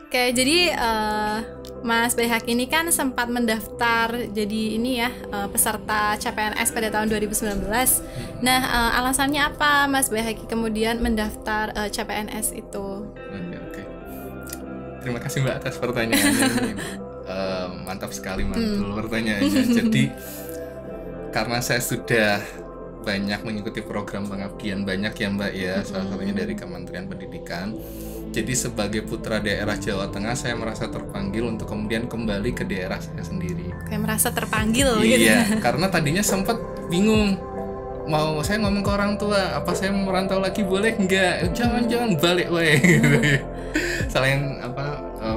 Oke, jadi Mas Baihaqi ini kan sempat mendaftar jadi ini ya peserta CPNS pada tahun 2019. Nah, alasannya apa Mas Baihaqi kemudian mendaftar CPNS itu? Oke. Terima kasih Mbak atas pertanyaannya. Mantap sekali, mantul pertanyaannya. Jadi karena saya sudah banyak mengikuti program pengabdian banyak ya Mbak ya, salah satunya dari Kementerian Pendidikan. Jadi sebagai putra daerah Jawa Tengah, saya merasa terpanggil untuk kemudian kembali ke daerah saya sendiri. Kayak merasa terpanggil gitu. Iya, karena tadinya sempat bingung. Mau saya ngomong ke orang tua, apa saya mau merantau lagi boleh enggak? Jangan balik weh. Selain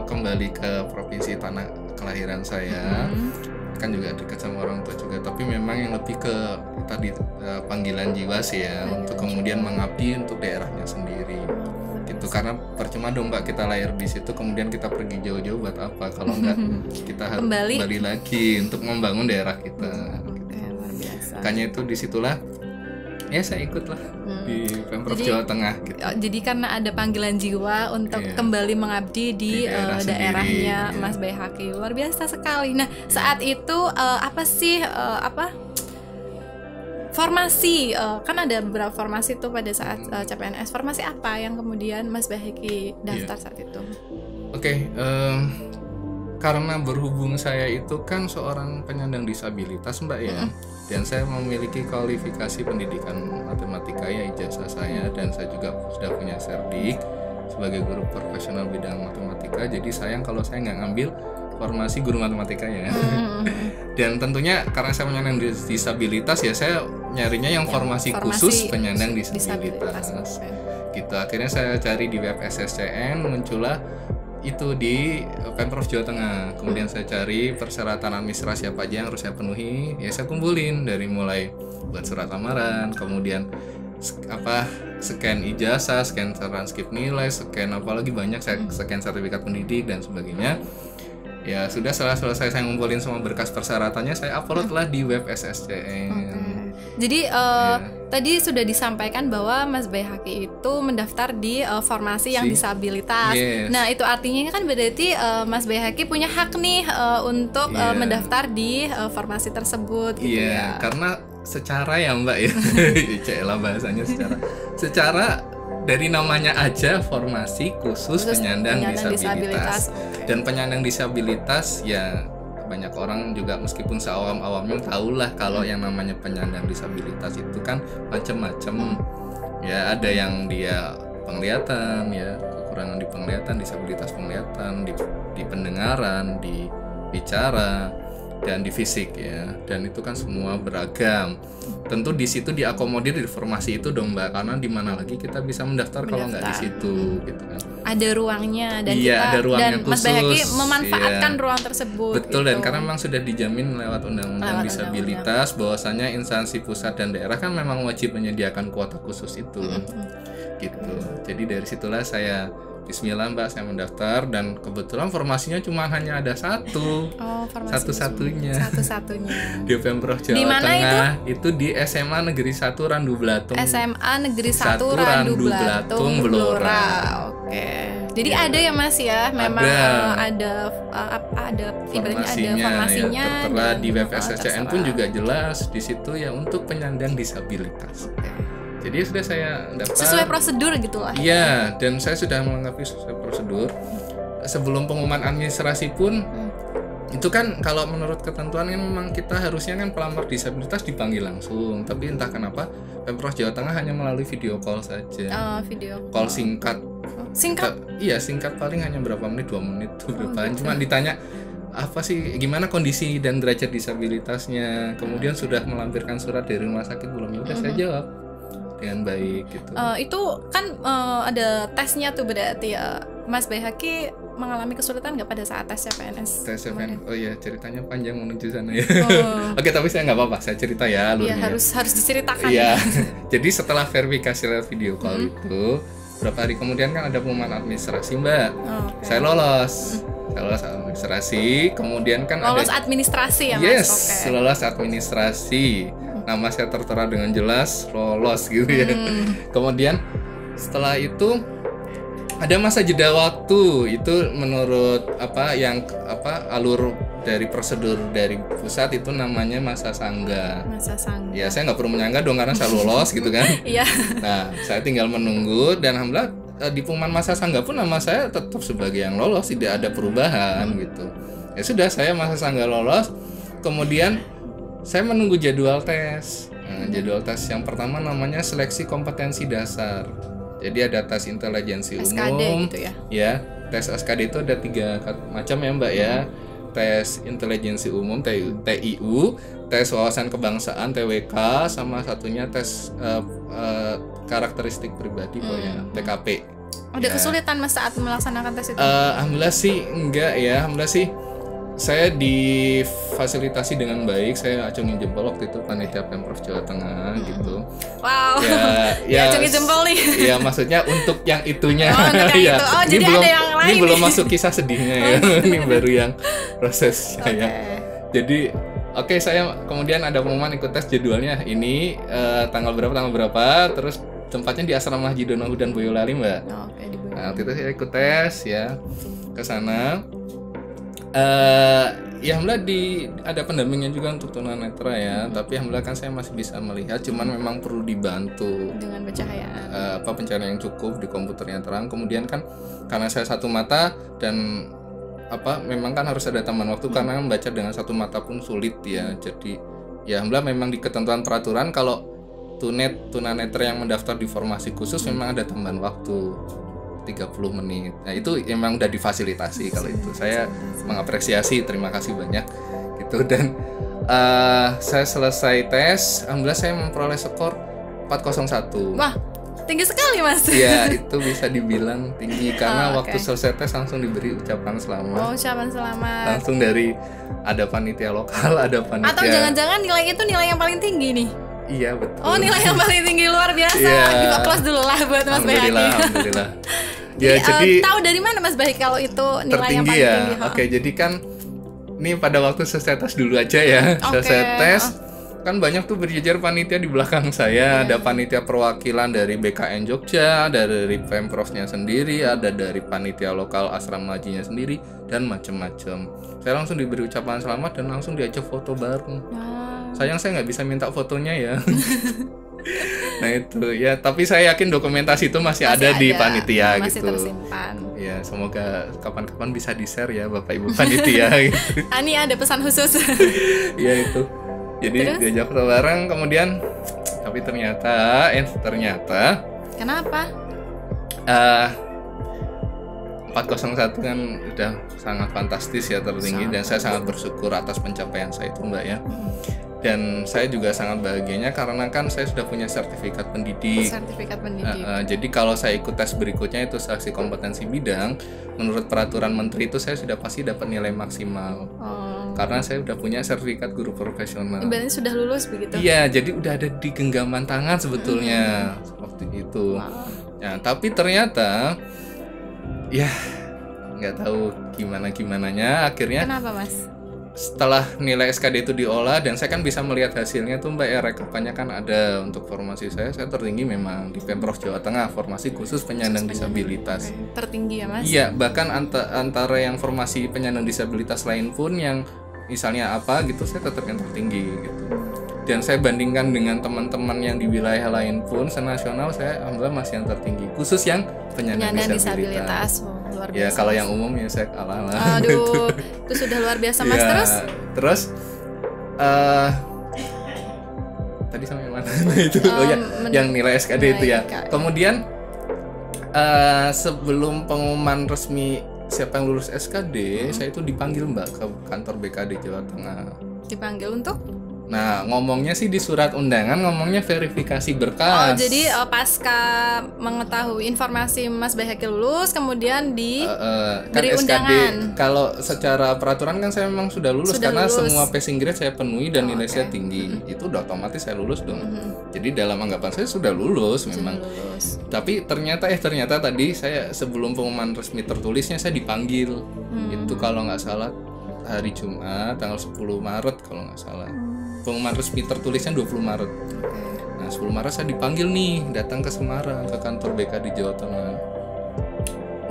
kembali ke provinsi tanah kelahiran saya. Kan juga dekat sama orang tua juga, tapi memang yang lebih ke tadi panggilan jiwa sih ya, untuk kemudian mengabdi untuk daerahnya sendiri gitu. Karena percuma dong Mbak kita lahir di situ kemudian kita pergi jauh-jauh buat apa kalau enggak kita harus kembali lagi untuk membangun daerah kita gitu. Luar biasa. Makanya itu disitulah ya saya ikutlah di Pemprov Jawa Tengah gitu. Jadi karena ada panggilan jiwa untuk kembali mengabdi di daerahnya Mas Baihaqi. Luar biasa sekali. Nah, saat itu apa sih formasi, kan ada beberapa formasi tuh pada saat CPNS. Formasi apa yang kemudian Mas Baihaqi daftar saat itu? Oke, karena berhubung saya itu kan seorang penyandang disabilitas Mbak ya, dan saya memiliki kualifikasi pendidikan matematika ya, ijazah saya, dan saya juga sudah punya serdik sebagai guru profesional bidang matematika. Jadi sayang kalau saya nggak ngambil formasi guru matematika ya. Dan tentunya karena saya penyandang disabilitas ya, saya nyarinya yang formasi khusus penyandang disabilitas. Gitu. Akhirnya saya cari di web SSCN, muncullah itu di Pemprov Jawa Tengah. Kemudian saya cari persyaratan administrasi apa aja yang harus saya penuhi. Ya saya kumpulin dari mulai buat surat lamaran, kemudian scan ijazah, scan transkrip nilai, scan apalagi banyak, saya scan sertifikat pendidik dan sebagainya. Ya sudah, setelah selesai saya ngumpulin semua berkas persyaratannya, saya upload lah di web SSCN. Jadi tadi sudah disampaikan bahwa Mas Baihaqi itu mendaftar di formasi yang disabilitas. Nah, itu artinya kan berarti Mas Baihaqi punya hak nih untuk mendaftar di formasi tersebut gitu ya. Karena secara ya Mbak ya, celah bahasanya secara dari namanya aja formasi khusus penyandang disabilitas. Dan penyandang disabilitas ya banyak orang juga meskipun seawam-awamnya tahulah kalau yang namanya penyandang disabilitas itu kan macam-macam. Ya ada yang dia penglihatan ya, kekurangan di penglihatan, disabilitas penglihatan, di pendengaran, di bicara, dan di fisik ya, dan itu kan semua beragam. Tentu di situ diakomodir di formasi itu dong Mbak, karena di mana lagi kita bisa mendaftar kalau nggak di situ gitu kan. Ada ruangnya dan ada ruangnya dan khusus. Mas Baihaqi memanfaatkan ruang tersebut. Betul gitu. Dan karena memang sudah dijamin lewat undang-undang disabilitas bahwasanya instansi pusat dan daerah kan memang wajib menyediakan kuota khusus itu. Gitu. Jadi dari situlah saya bismillah Mbak, saya mendaftar dan kebetulan formasinya cuma hanya ada satu. Satu-satunya di Pemprov Jawa Tengah itu di SMA Negeri 1 Randu Blatung. SMA Negeri 1 Randu Blatung Blora. Oke. Jadi ada ya Mas ya, memang ada ibaratnya ada formasinya. Ya, tertera di web SSCN pun juga jelas di situ ya, untuk penyandang disabilitas. Jadi sudah saya daftar sesuai prosedur gitu lah. Iya, dan saya sudah melengkapi sesuai prosedur. Sebelum pengumuman administrasi pun itu kan kalau menurut ketentuan kan memang kita harusnya kan pelamar disabilitas dipanggil langsung, tapi entah kenapa Pemprov Jawa Tengah hanya melalui video call saja. Video call singkat. Iya, singkat, paling hanya berapa menit, 2 menit tuh depan. Cuma ditanya apa sih, gimana kondisi dan derajat disabilitasnya, kemudian sudah melampirkan surat dari rumah sakit belum, ya udah saya jawab dengan baik gitu. Itu kan ada tesnya tuh, berarti Mas Baihaqi mengalami kesulitan nggak pada saat tes CPNS? Tes CPNS, oh ya ceritanya panjang menuju sana ya. Oke, tapi saya nggak apa-apa, saya cerita ya alurnya. Iya, harus diceritakan. Iya. Jadi setelah verifikasi lewat video call itu, beberapa hari kemudian kan ada pengumuman administrasi Mbak. Saya lolos. Saya lolos administrasi, kemudian kan lolos administrasi ya Mas? Yes, lolos administrasi. Nama saya tertera dengan jelas, lolos gitu ya. Kemudian setelah itu Ada masa jeda waktu itu menurut alur dari prosedur dari pusat itu namanya masa sangga. Masa sangga. Ya saya nggak perlu menyangga dong karena saya lolos gitu kan. Iya. Nah saya tinggal menunggu dan alhamdulillah di pengumuman masa sangga pun nama saya tetap sebagai yang lolos, tidak ada perubahan gitu. Ya sudah, saya masa sangga lolos, kemudian saya menunggu jadwal tes. Nah, jadwal tes yang pertama namanya seleksi kompetensi dasar. Jadi ada tes intelijensi umum, gitu ya? Ya, tes SKD itu ada 3 macam ya Mbak ya. Tes intelijensi umum TIU, tes wawasan kebangsaan TWK, sama satunya tes karakteristik pribadi ya TKP. Ada kesulitan Mas saat melaksanakan tes itu? Alhamdulillah sih enggak ya, alhamdulillah sih saya difasilitasi dengan baik. Saya acungin jempol waktu itu panitia Pemprov Jawa Tengah gitu. Wow. Ya acungin jempol nih. Ya maksudnya untuk yang itunya. Untuk yang ya. itu. Oh, jadi ada yang lain. Ini belum masuk kisah sedihnya ya. Ini baru yang prosesnya ya. Jadi saya kemudian ada pengumuman ikut tes, jadwalnya ini tanggal berapa, terus tempatnya di Asrama Haji Donohu dan Boyolali Mbak. Di Boyolali. Nah, waktu itu saya ikut tes ya ke sana. Ya alhamdulillah ada pendampingnya juga untuk tunanetra ya, tapi alhamdulillah kan saya masih bisa melihat, cuman memang perlu dibantu dengan pencahayaan. Pencahayaan yang cukup, di komputernya terang. Kemudian kan karena saya satu mata dan memang kan harus ada tambahan waktu karena membaca dengan satu mata pun sulit ya. Jadi ya alhamdulillah memang di ketentuan peraturan kalau tunanetra yang mendaftar di formasi khusus memang ada tambahan waktu 30 menit. Nah itu emang udah difasilitasi kalau itu. Saya mengapresiasi, terima kasih banyak gitu. Dan saya selesai tes, alhamdulillah saya memperoleh skor 401. Wah, tinggi sekali Mas. Iya, itu bisa dibilang tinggi karena waktu selesai tes langsung diberi ucapan selamat. Oh, ucapan selamat. Langsung dari ada panitia lokal, ada panitia. Atau jangan-jangan nilai itu nilai yang paling tinggi nih? Iya betul. Oh, nilai yang paling tinggi, luar biasa. Kita close dulu lah buat Mas Bayhaqi. Alhamdulillah. Ya, jadi tahu dari mana Mas Bayhaqi kalau itu nilai yang paling tinggi? Oke, jadi kan ini pada waktu selesai tes dulu aja ya. Selesai tes kan banyak tuh berjejer panitia di belakang saya. Ada panitia perwakilan dari BKN Jogja, dari Pemprovnya sendiri, ada dari panitia lokal asrama hajinya sendiri, dan macam-macam. Saya langsung diberi ucapan selamat dan langsung diajak foto bareng. Sayang saya nggak bisa minta fotonya ya. Nah itu ya, tapi saya yakin dokumentasi itu masih ada di panitia masih gitu. Tersimpan. Ya semoga kapan-kapan bisa di-share ya Bapak Ibu panitia gitu. Ani ada pesan khusus. Ya itu. Jadi diajak foto bareng, kemudian tapi ternyata kenapa? 401 kan udah sangat fantastis ya, tertinggi, dan saya sangat bersyukur atas pencapaian saya itu Mbak ya. Dan saya juga sangat bahagianya karena kan saya sudah punya sertifikat pendidik. Jadi kalau saya ikut tes berikutnya itu seleksi kompetensi bidang, menurut peraturan menteri itu saya sudah pasti dapat nilai maksimal. Karena saya udah punya sertifikat guru profesional. Ibaratnya sudah lulus begitu? Iya, jadi udah ada di genggaman tangan sebetulnya waktu itu. Ya, tapi ternyata ya nggak tahu gimananya akhirnya. Kenapa Mas? Setelah nilai SKD itu diolah dan saya kan bisa melihat hasilnya tuh Mbak ya, rekapannya kan ada. Untuk formasi saya tertinggi memang di Pemprov Jawa Tengah, formasi khusus penyandang disabilitas. Tertinggi ya Mas? Iya, bahkan antara yang formasi penyandang disabilitas lain pun yang misalnya apa gitu, saya tetap yang tertinggi gitu. Dan saya bandingkan dengan teman-teman yang di wilayah lain pun senasional, saya alhamdulillah masih yang tertinggi, khusus yang penyandang disabilitas. Luar biasa. Ya kalau yang umum ya saya kalah lah. Aduh, itu sudah luar biasa Mas. Ya, terus tadi sampai mana itu? Yang nilai SKD itu ya. Kemudian sebelum pengumuman resmi siapa yang lulus SKD, saya itu dipanggil Mbak ke kantor BKD Jawa Tengah. Dipanggil untuk? Nah, ngomongnya sih di surat undangan ngomongnya verifikasi berkas. Oh, jadi pasca mengetahui informasi Mas Bayhaqi lulus, kemudian diberi kan undangan. SKD, kalau secara peraturan kan saya memang sudah lulus karena semua passing grade saya penuhi dan nilai saya tinggi. Itu udah otomatis saya lulus dong. Jadi dalam anggapan saya sudah lulus memang. Tapi ternyata tadi saya sebelum pengumuman resmi tertulisnya saya dipanggil. Itu kalau nggak salah hari Jumat tanggal 10 Maret kalau nggak salah. Pengumuman resmi tertulisnya 20 Maret. Nah 10 Maret saya dipanggil nih, datang ke Semarang, ke kantor BKD Jawa Tengah.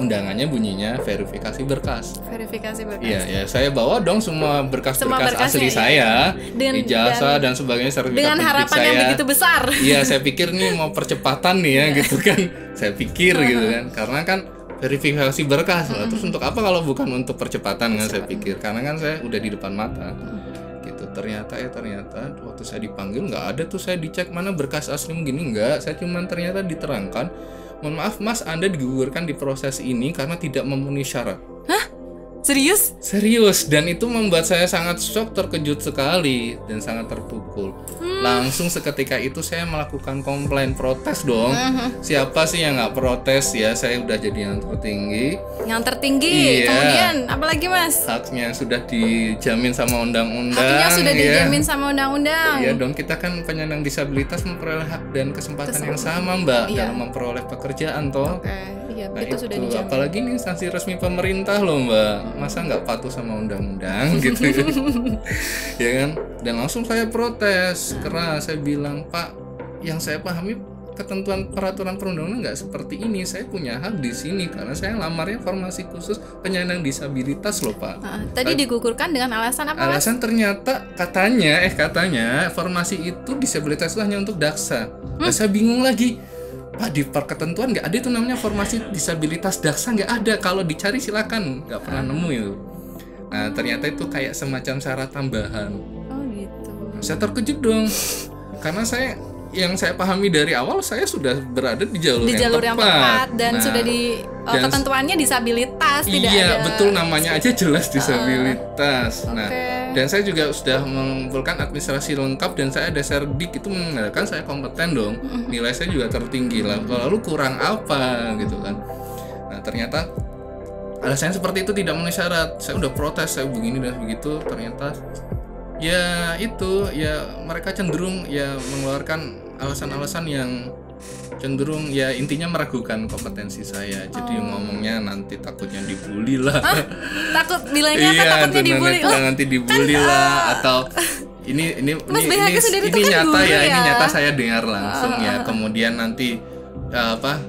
undangannya bunyinya verifikasi berkas. Verifikasi berkas. Iya, ya saya bawa dong semua berkas-berkas asli saya, ijazah dan sebagainya, sertifikat dengan harapan saya. Yang begitu besar. Iya, saya pikir nih mau percepatan nih ya gitu kan. Saya pikir gitu kan, karena kan verifikasi berkas lah. Terus untuk apa kalau bukan untuk percepatan kan saya pikir, karena kan saya udah di depan mata. Gitu. Ternyata waktu saya dipanggil nggak ada tuh, saya dicek mana berkas asli gini, enggak. Saya cuman ternyata diterangkan, mohon maaf Mas, Anda digugurkan di proses ini karena tidak memenuhi syarat. Hah? Serius? Serius, dan itu membuat saya sangat shock, terkejut sekali dan sangat terpukul. Langsung seketika itu saya melakukan komplain, protes dong. Siapa sih yang nggak protes ya? Saya udah jadi yang tertinggi. Yang tertinggi. Iya. Kemudian apalagi Mas? Haknya sudah dijamin sama undang-undang. Haknya sudah dijamin sama undang-undang. Iya dong, kita kan penyandang disabilitas memperoleh hak dan kesempatan yang sama Mbak dalam memperoleh pekerjaan toh. Iya, Nah itu sudah dijamin. Apalagi ini instansi resmi pemerintah loh Mbak, masa nggak patuh sama undang-undang gitu ya kan? Dan langsung saya protes keras, saya bilang, Pak, yang saya pahami ketentuan peraturan perundang-undangan nggak seperti ini. Saya punya hak di sini karena saya lamarnya formasi khusus penyandang disabilitas loh Pak. Tadi digugurkan dengan alasan apa? Alasan ternyata katanya formasi itu disabilitas itu hanya untuk daksa. Nah, saya bingung lagi. Pak, di perketentuan nggak ada itu namanya formasi disabilitas daksa, nggak ada. Kalau dicari silakan, nggak pernah nemu itu. Nah ternyata itu kayak semacam syarat tambahan. Oh gitu. Saya terkejut dong, karena yang saya pahami dari awal saya sudah berada di jalur yang tepat dan sudah di ketentuannya disabilitas, tidak ada. Iya betul, namanya aja jelas disabilitas. Nah dan saya juga sudah mengumpulkan administrasi lengkap dan saya ada serdik, itu menandakan saya kompeten dong. Nilai saya juga tertinggi lah. Lalu kurang apa gitu kan? Nah ternyata alasannya seperti itu, tidak memenuhi syarat. Saya udah protes, saya begini dan begitu. Ternyata ya itu ya mereka cenderung ya mengeluarkan alasan-alasan yang cenderung ya intinya meragukan kompetensi saya. Jadi ngomongnya nanti takutnya dibully lah. Takut bilangnya takutnya dibully. Nanti dibully lah atau ini nyata ya, ini nyata saya dengar langsung ya. Kemudian nanti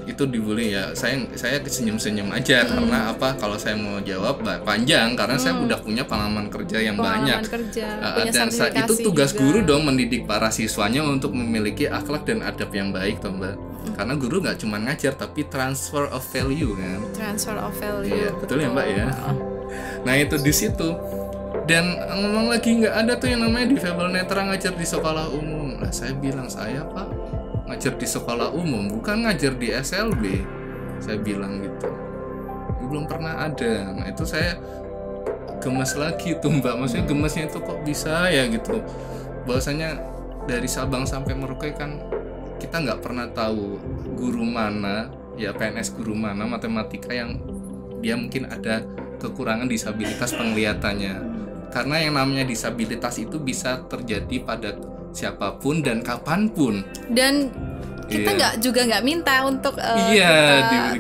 itu dibully ya. Saya senyum-senyum aja karena kalau saya mau jawab panjang karena saya udah punya pengalaman kerja yang banyak. Dan itu tugas guru dong, mendidik para siswanya untuk memiliki akhlak dan adab yang baik toh Mbak. Karena guru nggak cuma ngajar tapi transfer of value kan. Transfer of value. Iya, betul ya Mbak ya. Nah, itu di situ. Dan ngomong lagi nggak ada tuh yang namanya difabel netra ngajar di sekolah umum. Nah, saya bilang, saya Pak ngajar di sekolah umum, bukan ngajar di SLB. Saya bilang gitu. Belum pernah ada. Nah, itu saya gemes lagi tuh Mbak. Maksudnya gemesnya itu kok bisa ya gitu. Bahwasanya dari Sabang sampai Merauke kan kita nggak pernah tahu guru mana ya, PNS guru mana matematika yang dia mungkin ada kekurangan disabilitas penglihatannya. Karena yang namanya disabilitas itu bisa terjadi pada siapapun dan kapanpun. Dan kita nggak minta untuk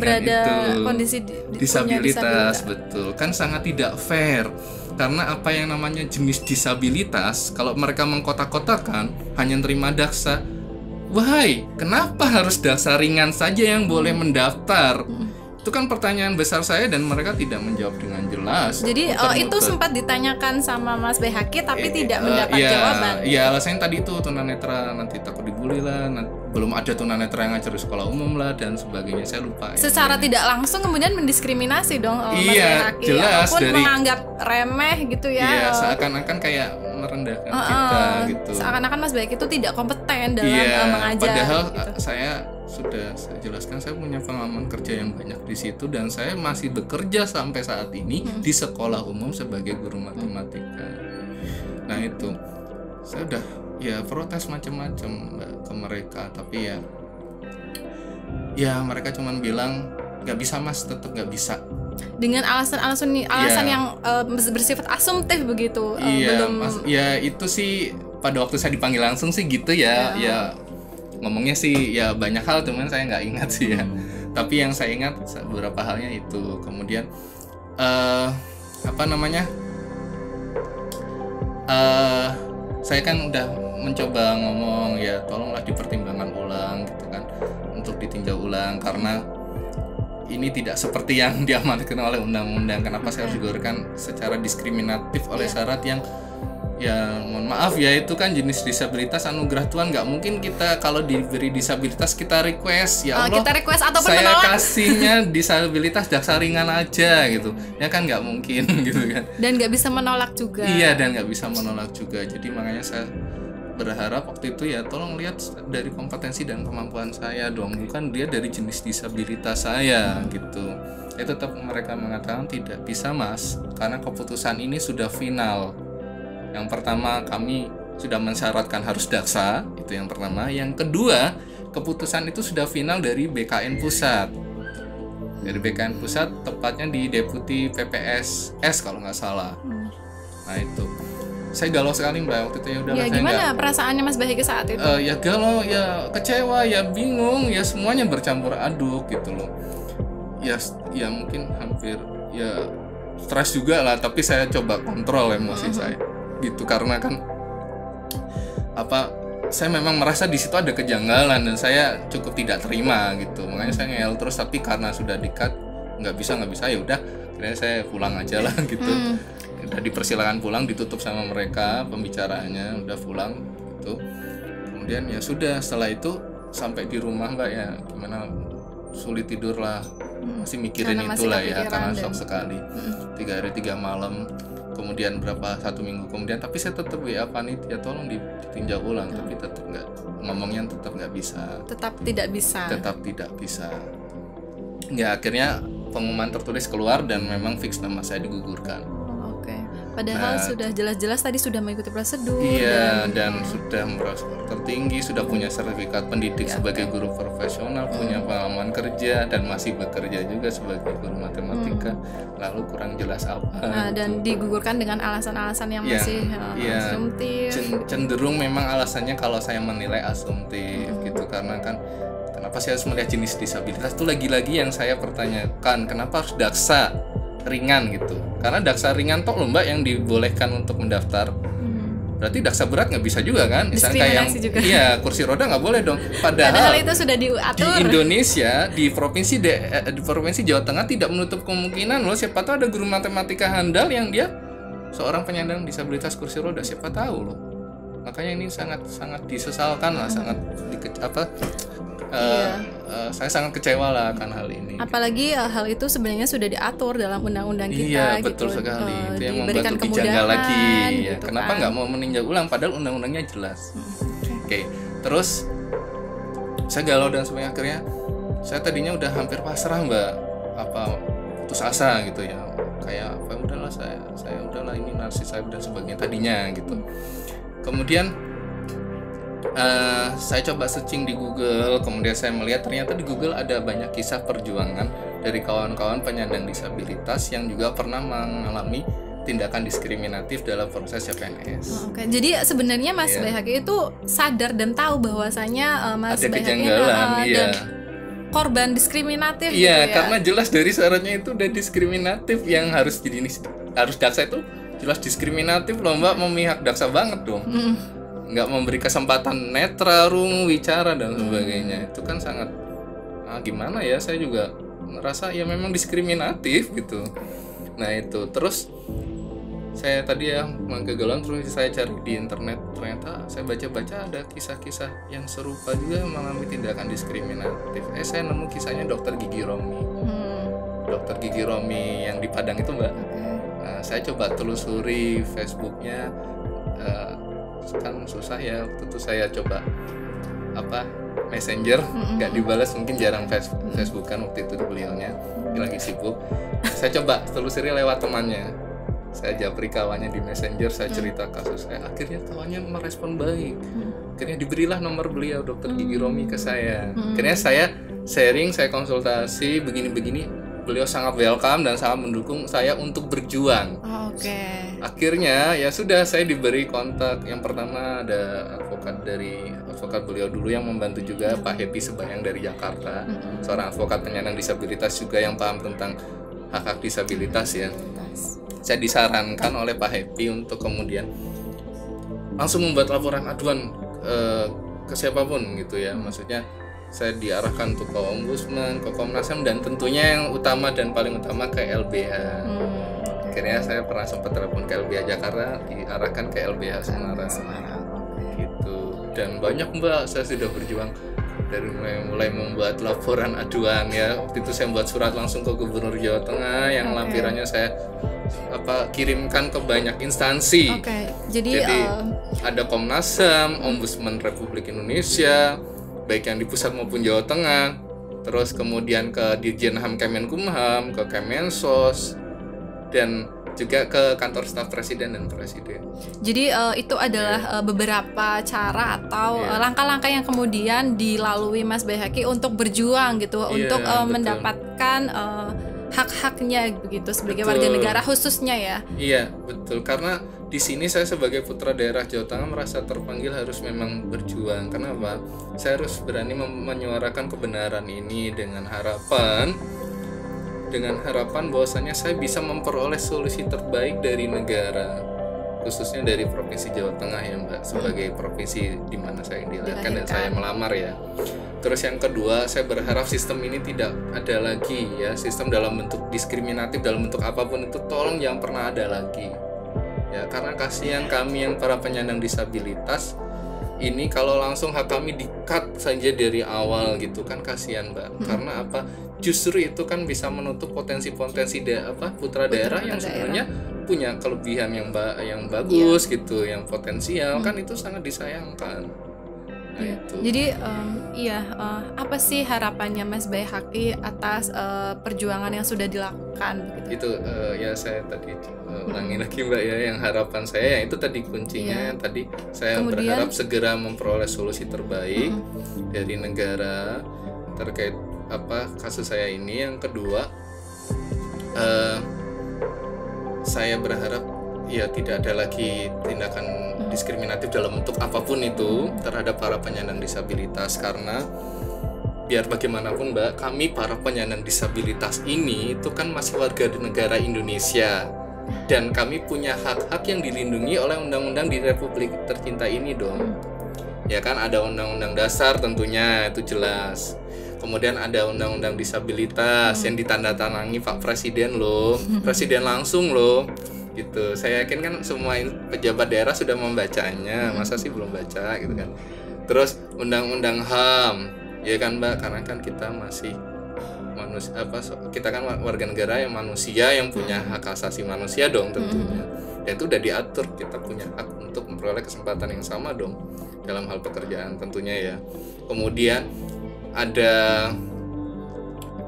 berada kondisi disabilitas, betul. Kan sangat tidak fair. Karena apa yang namanya jenis disabilitas, kalau mereka mengkotak-kotakan hanya terima daksa, wahai, kenapa harus daksa ringan saja yang boleh mendaftar? Itu kan pertanyaan besar saya dan mereka tidak menjawab dengan jelas. Jadi itu sempat ditanyakan sama Mas Behaki tapi tidak mendapat jawaban. Iya, alasannya tadi itu tunanetra nanti takut dibully lah, belum ada tunanetra yang ngajar di sekolah umum lah dan sebagainya, saya lupa. Secara tidak langsung kemudian mendiskriminasi dong Mas Behaki. Jelas, ataupun menganggap remeh gitu ya. Iya, seakan-akan kayak merendahkan kita gitu. Seakan-akan Mas Behaki itu tidak kompeten dalam mengajar. Padahal gitu. saya jelaskan saya punya pengalaman kerja yang banyak di situ dan saya masih bekerja sampai saat ini di sekolah umum sebagai guru matematika. Nah itu saya udah protes macam-macam ke mereka, tapi ya mereka cuma bilang nggak bisa Mas, tetap nggak bisa. Dengan alasan yang bersifat asumtif begitu. Itu sih pada waktu saya dipanggil langsung sih gitu ya. Ngomongnya sih ya banyak hal, cuman saya nggak ingat sih ya. Tapi yang saya ingat beberapa halnya itu. Kemudian saya kan udah mencoba ngomong ya tolonglah dipertimbangkan ulang gitu kan, untuk ditinjau ulang karena ini tidak seperti yang diamanatkan oleh undang-undang. Kenapa saya harus digugurkan secara diskriminatif oleh syarat yang ya mohon maaf ya, itu kan jenis disabilitas anugerah Tuhan, nggak mungkin kita kalau diberi disabilitas kita request ya Allah kita request ataupun saya menolak. kasihnya disabilitas daksa ringan aja gitu ya kan, nggak mungkin gitu kan, dan nggak bisa menolak juga. Iya, dan nggak bisa menolak juga. Jadi makanya saya berharap waktu itu ya tolong lihat dari kompetensi dan kemampuan saya dong, bukan dia dari jenis disabilitas saya gitu. Ya tetap mereka mengatakan tidak bisa Mas, karena keputusan ini sudah final. Yang pertama, kami sudah mensyaratkan harus daksa, itu yang pertama. Yang kedua, keputusan itu sudah final dari BKN Pusat. Dari BKN Pusat, tepatnya di Deputi PPSS kalau nggak salah. Nah itu, saya galau sekali Mbak waktu itu. Ya gimana perasaannya Mas Bahiki saat itu? Ya galau, ya kecewa, ya bingung, ya semuanya bercampur aduk gitu loh. Ya mungkin hampir ya stres juga lah, tapi saya coba kontrol emosi saya. Gitu, karena kan saya memang merasa di situ ada kejanggalan dan saya cukup tidak terima gitu, makanya saya ngeyel terus. Tapi karena sudah di-cut nggak bisa ya udah, akhirnya saya pulang aja lah gitu. Udah dipersilakan pulang, ditutup sama mereka pembicaraannya, udah pulang gitu. Kemudian ya sudah, setelah itu sampai di rumah Mbak ya gimana, sulit tidur lah, masih mikirin itulah ya, karena shock sekali. 3 hari 3 malam. Kemudian satu minggu kemudian, tapi saya tetap WA panitia tolong ditinjau ulang, tapi tetap nggak, ngomongnya tetap nggak bisa, tetap tidak bisa. Ya akhirnya pengumuman tertulis keluar dan memang fix nama saya digugurkan. Padahal sudah jelas-jelas tadi sudah mengikuti prosedur. Iya, dan sudah merasa tertinggi, sudah punya sertifikat pendidik sebagai guru profesional, punya pengalaman kerja dan masih bekerja juga sebagai guru matematika. Lalu kurang jelas apa? Dan digugurkan dengan alasan-alasan yang masih asumtif. Cenderung memang alasannya kalau saya menilai asumtif gitu, karena kan kenapa saya harus melihat jenis disabilitas itu lagi-lagi yang saya pertanyakan, kenapa harus daksa ringan gitu, karena daksa ringan toh loh Mbak yang dibolehkan untuk mendaftar. Berarti daksa berat nggak bisa juga kan, misalnya kayak yang kursi roda nggak boleh dong, padahal itu sudah diatur di Indonesia, di provinsi Jawa Tengah tidak menutup kemungkinan loh, siapa tahu ada guru matematika handal yang dia seorang penyandang disabilitas kursi roda, siapa tahu loh. Makanya ini sangat disesalkan lah, saya sangat kecewa lah akan hal ini. Apalagi hal itu sebenarnya sudah diatur dalam undang-undang kita. Iya betul sekali. Itu yang membuat lebih janggal lagi. Ya, gitu kenapa nggak mau meninjau ulang padahal undang-undangnya jelas. Oke. Terus saya galau dan sampai akhirnya saya tadinya udah hampir pasrah Mbak, putus asa gitu ya. Kayak udahlah saya udahlah, ini narsis saya dan sebagainya tadinya gitu. Kemudian saya coba searching di Google, kemudian saya melihat ternyata di Google ada banyak kisah perjuangan dari kawan-kawan penyandang disabilitas yang juga pernah mengalami tindakan diskriminatif dalam proses CPNS. Jadi sebenarnya Mas Bayhaqi itu sadar dan tahu bahwasanya Mas ada kejanggalan, dan korban diskriminatif. Iya, gitu ya? Karena jelas dari syaratnya itu udah diskriminatif, yang harus daksa itu jelas diskriminatif loh Mbak, memihak daksa banget dong. Nggak memberi kesempatan netral, wicara dan sebagainya. Itu kan sangat gimana ya, saya juga ngerasa ya memang diskriminatif gitu. Nah itu, terus saya tadi ya kegagalan, terus saya cari di internet, ternyata saya baca-baca ada kisah-kisah yang serupa juga mengalami tindakan diskriminatif. Saya nemu kisahnya Dokter Gigi Romi. Dokter Gigi Romi yang di Padang itu Mbak. Nah, saya coba telusuri Facebooknya, kan susah ya, waktu itu saya coba Messenger, nggak dibalas, mungkin jarang Facebook kan waktu itu beliaunya lagi sibuk. Saya coba telusuri lewat temannya, saya japri kawannya di Messenger, saya cerita kasus saya, akhirnya kawannya merespon baik. Akhirnya diberilah nomor beliau Dokter Gigi Romi ke saya. Akhirnya saya sharing, saya konsultasi begini-begini. Beliau sangat welcome dan sangat mendukung saya untuk berjuang. Akhirnya ya sudah, saya diberi kontak. Yang pertama ada advokat beliau dulu yang membantu juga, Pak Happy Sebayang dari Jakarta, seorang advokat penyandang disabilitas juga yang paham tentang hak-hak disabilitas ya. Saya disarankan oleh Pak Happy untuk kemudian langsung membuat laporan aduan ke siapapun gitu ya, maksudnya saya diarahkan untuk ke Ombudsman, ke Komnas HAM, dan tentunya yang utama dan paling utama ke LBH. Akhirnya saya pernah sempat telepon ke LBH Jakarta, diarahkan ke LBH Semarang. Gitu. Dan banyak Mbak, saya sudah berjuang dari mulai membuat laporan aduan ya. Waktu itu saya membuat surat langsung ke Gubernur Jawa Tengah yang lampirannya saya kirimkan ke banyak instansi. Jadi ada Komnas HAM, Ombudsman Republik Indonesia, baik yang di pusat maupun Jawa Tengah, terus kemudian ke Dirjen HAM Kemenkumham, ke Kemensos, dan juga ke kantor staf presiden dan presiden. Jadi itu adalah beberapa cara atau langkah-langkah yang kemudian dilalui Mas Baihaqi untuk berjuang gitu, untuk mendapatkan hak-haknya begitu sebagai warga negara khususnya ya. Iya, betul. Karena di sini saya sebagai putra daerah Jawa Tengah merasa terpanggil harus memang berjuang. Kenapa? Saya harus berani menyuarakan kebenaran ini dengan harapan bahwasanya saya bisa memperoleh solusi terbaik dari negara, khususnya dari Provinsi Jawa Tengah ya Mbak, sebagai provinsi di mana saya dilahirkan dan saya melamar ya. Terus yang kedua, saya berharap sistem ini tidak ada lagi ya, sistem dalam bentuk diskriminatif dalam bentuk apapun itu tolong jangan pernah ada lagi. Ya, karena kasihan kami yang para penyandang disabilitas ini kalau langsung hak kami di-cut saja dari awal gitu kan, kasihan Mbak. Karena apa? Justru itu kan bisa menutup potensi-potensi putra daerah yang sebenarnya punya kelebihan yang bagus gitu, yang potensial kan itu sangat disayangkan. Nah, itu. Jadi apa sih harapannya Mas Baihaqi atas perjuangan yang sudah dilakukan begitu? Itu ya saya tadi ulangi lagi Mbak ya, yang harapan saya ya itu tadi kuncinya tadi saya berharap segera memperoleh solusi terbaik dari negara terkait kasus saya ini. Yang kedua, saya berharap ya tidak ada lagi tindakan diskriminatif dalam bentuk apapun itu terhadap para penyandang disabilitas, karena biar bagaimanapun Mbak, kami para penyandang disabilitas ini itu kan masih warga negara Indonesia dan kami punya hak-hak yang dilindungi oleh undang-undang di Republik tercinta ini dong. Ya kan, ada undang-undang dasar tentunya itu jelas. Kemudian ada undang-undang disabilitas yang ditandatangani Pak Presiden loh, Presiden langsung loh. Gitu. Saya yakin kan semua pejabat daerah sudah membacanya, masa sih belum baca gitu kan. Terus undang-undang HAM, ya kan Mbak, karena kan kita masih manusia kita kan warga negara yang manusia yang punya hak asasi manusia dong tentunya. Dan itu udah diatur, kita punya hak untuk memperoleh kesempatan yang sama dong dalam hal pekerjaan tentunya ya. Kemudian ada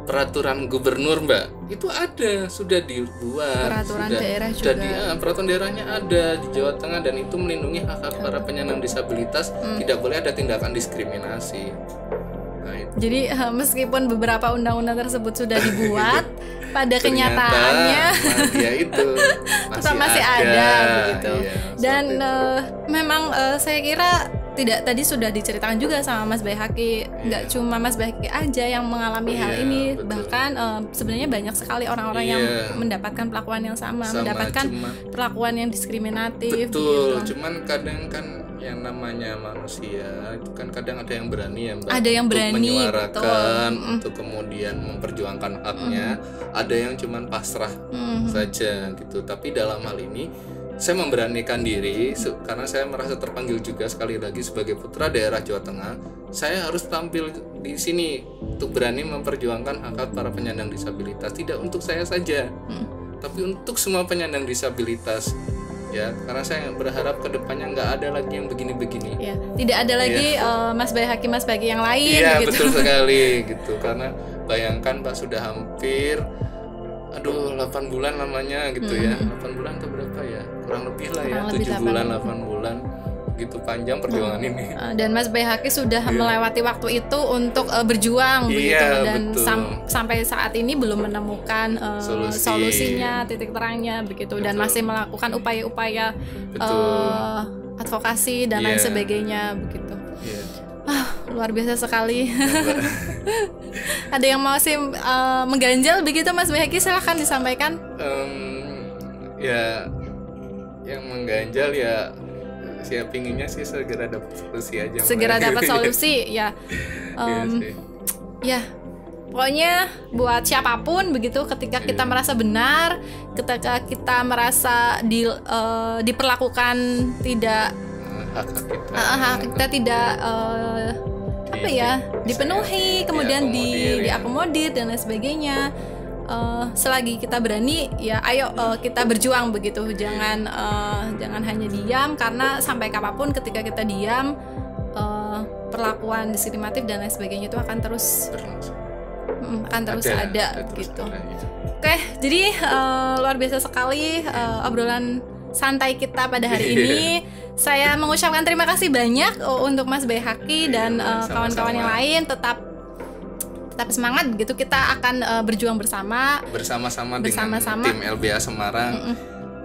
peraturan gubernur Mbak, itu ada, sudah dibuat, peraturan daerah juga. Peraturan daerahnya ada di Jawa Tengah dan itu melindungi hak-hak para penyandang disabilitas, tidak boleh ada tindakan diskriminasi. Nah, itu. Jadi meskipun beberapa undang-undang tersebut sudah dibuat, pada kenyataannya ya itu masih ada begitu. Iya, dan memang saya kira tadi sudah diceritakan juga sama Mas Baihaqi, nggak cuma Mas Baihaqi aja yang mengalami hal ini, betul. Bahkan sebenarnya banyak sekali orang-orang yang mendapatkan perlakuan yang sama mendapatkan perlakuan yang diskriminatif. Betul, gitu. Cuman kadang kan yang namanya manusia itu kan kadang ada yang berani ya Mbak, ada yang berani menyuarakan, untuk kemudian memperjuangkan haknya, ada yang cuman pasrah saja gitu. Tapi dalam hal ini saya memberanikan diri karena saya merasa terpanggil juga sekali lagi sebagai putra daerah Jawa Tengah. Saya harus tampil di sini untuk berani memperjuangkan hak para penyandang disabilitas, tidak untuk saya saja, tapi untuk semua penyandang disabilitas. Ya, karena saya berharap kedepannya nggak ada lagi yang begini-begini. Ya, tidak ada lagi Mas Baihaqi yang lain. Iya, gitu. Betul sekali gitu. Karena bayangkan Pak sudah hampir 8 bulan lamanya gitu ya. 8 bulan atau berapa ya? Kurang lebih lah ya, 7 bulan, 8 bulan. Gitu panjang perjuangan ini. Dan Mas Baihaqi sudah melewati waktu itu untuk berjuang begitu, dan sampai saat ini belum menemukan solusinya, titik terangnya begitu, dan masih melakukan upaya-upaya advokasi dan lain sebagainya begitu. Luar biasa sekali. Ada yang mau sih mengganjal begitu Mas Baihaqi, silahkan disampaikan. Ya, yang mengganjal ya pinginnya sih segera dapat solusi aja. Segera dapat solusi ya. Ya, pokoknya buat siapapun begitu, ketika kita merasa benar, ketika kita merasa diperlakukan tidak hak kita tidak dipenuhi, kemudian diakomodir dan lain sebagainya. Selagi kita berani, ya ayo kita berjuang begitu. Jangan hanya diam, karena sampai kapanpun ketika kita diam, perlakuan diskriminatif dan lain sebagainya itu akan terus ada gitu. Oke, jadi luar biasa sekali obrolan santai kita pada hari ini. Saya mengucapkan terima kasih banyak untuk Mas Baihaqi dan kawan-kawan yang lain. Tetap semangat begitu, kita akan berjuang bersama-sama dengan tim LBH Semarang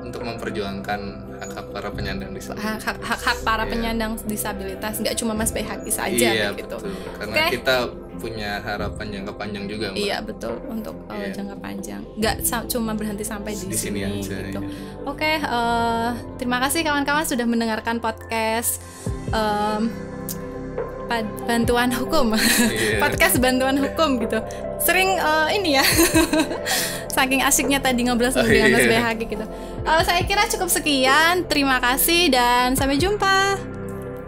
untuk memperjuangkan hak para penyandang disabilitas. Hak para penyandang disabilitas, nggak cuma Mas Baihaqi saja gitu. Betul. Karena kita punya harapan jangka panjang juga, Mbak. Iya, betul, untuk jangka panjang. Nggak cuma berhenti sampai di sini aja, gitu. Oke, terima kasih kawan-kawan sudah mendengarkan podcast bantuan hukum. Podcast bantuan hukum gitu. Sering ini ya. Saking asyiknya tadi ngobrol dengan Mas Baihaqi gitu. Saya kira cukup sekian. Terima kasih dan sampai jumpa.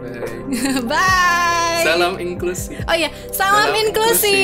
Bye. Bye. Salam inklusi. Oh iya, salam inklusi.